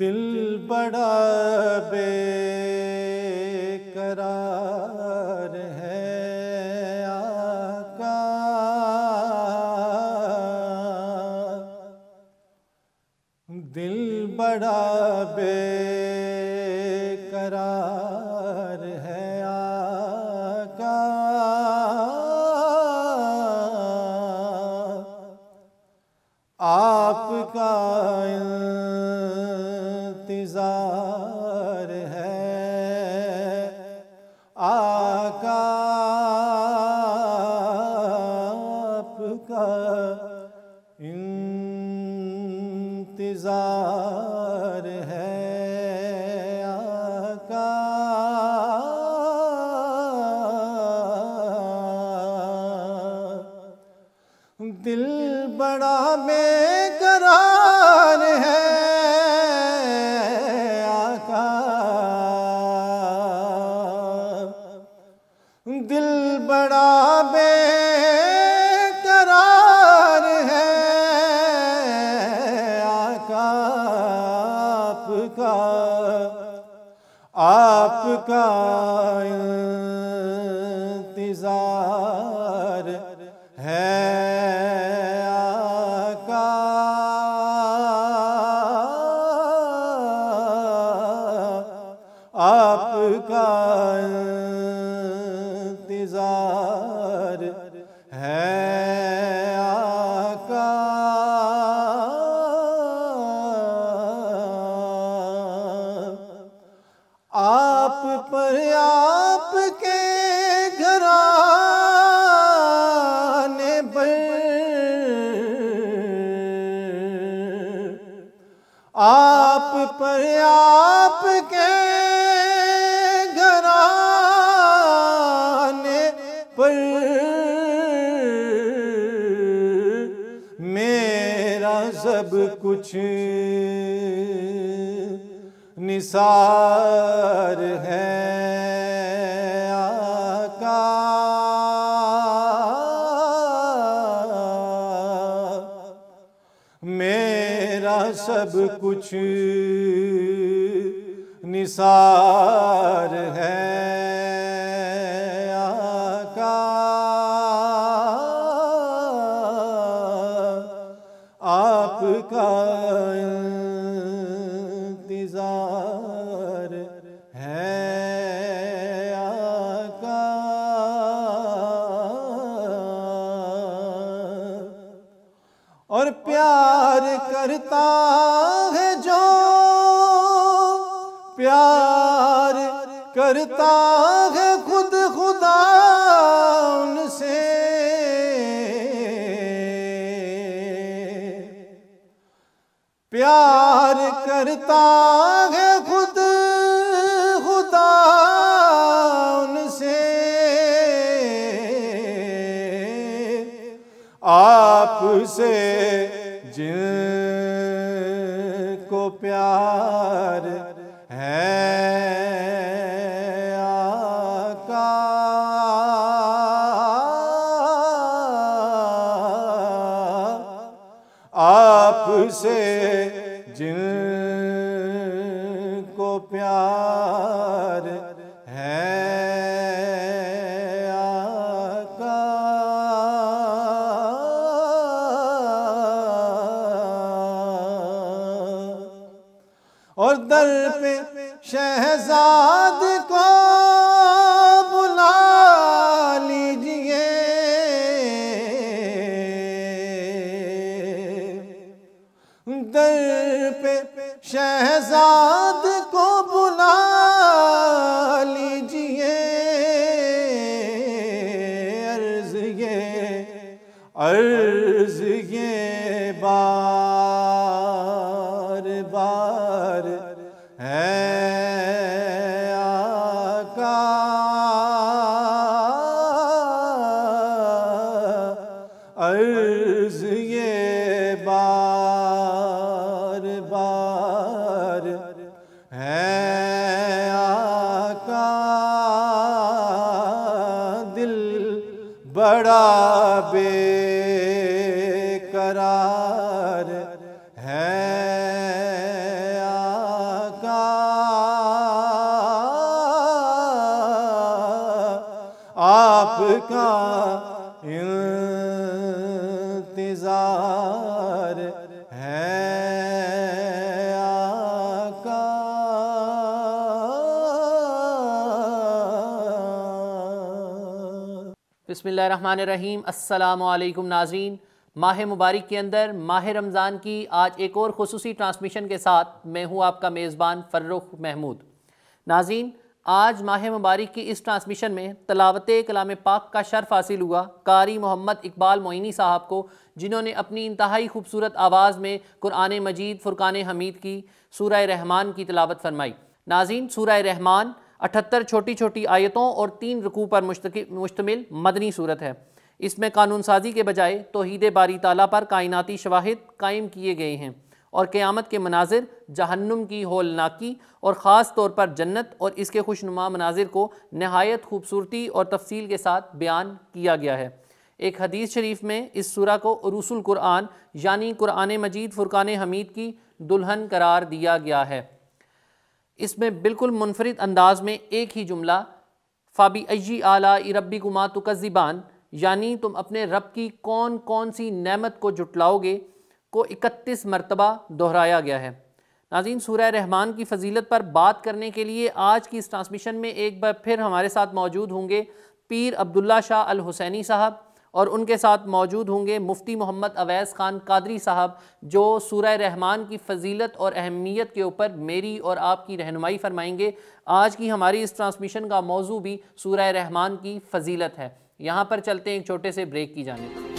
दिल बड़ा बेकरार है आका, दिल बड़ा बेकरार है आका, आपका इंतजार है आका, आपका इंतजार है आका, दिल बड़ा बेकरार है आका, दिल बड़ा बेकरार है आका, आपका इंतजार है आका, आपका इंतजार है आका, आप पर आपके घराने पर आप पर आपके घराने पर मेरा सब कुछ निसार है आका, मेरा सब कुछ निसार है आका, आपका इंतजार है आका, और प्यार करता है जो प्यार करता है खुद खुदा उनसे, प्यार करता है खुद आपसे जिनको प्यार है आका, आपसे जिनको प्यार है आका, और दर पे शहजाद को बुला लीजिए, दर पे शहजाद को बुला लीजिए, अर्ज़ ये बार बार है आका, अर्ज़ ये बार बार है आका, दिल बड़ा बेकरार है आका, आपका इंतजार है आका। बिस्मिल्लाहिर्रहमानिर्रहीम। अस्सलामुअलैकुम नाज़रीन, माह मुबारक के अंदर माह रमज़ान की आज एक और ख़ुसूसी ट्रांसमिशन के साथ मैं हूँ आपका मेज़बान फ़र्रुख महमूद। नाज़रीन, आज माह मुबारक की इस ट्रांसमिशन में तलावत कलाम पाक का शर्फ हासिल हुआ कारी मोहम्मद इकबाल मोइनी साहब को, जिन्होंने अपनी इंतहाई खूबसूरत आवाज़ में कुरान मजीद फ़ुरक़ान हमीद की सूरह रहमान की तिलावत फरमाई। नाज़रीन, सूरह रहमान 78 छोटी छोटी आयतों और 3 रुकू पर मुश्तमिल मदनी सूरत है। इसमें कानून साजी के बजाय तौहीद बारी ताला पर कायनाती शवाहिद कायम किए गए हैं और क़यामत के मनाजिर, जहन्नुम की होलनाकी और ख़ास तौर पर जन्नत और इसके खुशनुमा मनाजिर को नहायत खूबसूरती और तफसील के साथ बयान किया गया है। एक हदीस शरीफ में इस सूरा को उरूसुल कुरान यानी कुरान मजीद फ़ुरक़ान हमीद की दुल्हन करार दिया गया है। इसमें बिल्कुल मुनफरिद अंदाज में एक ही जुमला फ़ाबी अय्यी आलाई रब्बिकुमा तुकज़्ज़िबान यानी तुम अपने रब की कौन कौन सी नेमत को जुटलाओगे को 31 मरतबा दोहराया गया है। नाज़रीन, सूरह रहमान की फ़जीलत पर बात करने के लिए आज की इस ट्रांसमिशन में एक बार फिर हमारे साथ मौजूद होंगे पीर अब्दुल्ला शाह अल हुसैनी साहब और उनके साथ मौजूद होंगे मुफ्ती मोहम्मद अवैस खान कादरी साहब, जो सूरह रहमान की फ़जीलत और अहमियत के ऊपर मेरी और आपकी रहनुमाई फरमाएंगे। आज की हमारी इस ट्रांसमिशन का मौजू भी सूरह रहमान की फ़जीलत है। यहाँ पर चलते हैं एक छोटे से ब्रेक की जानिब।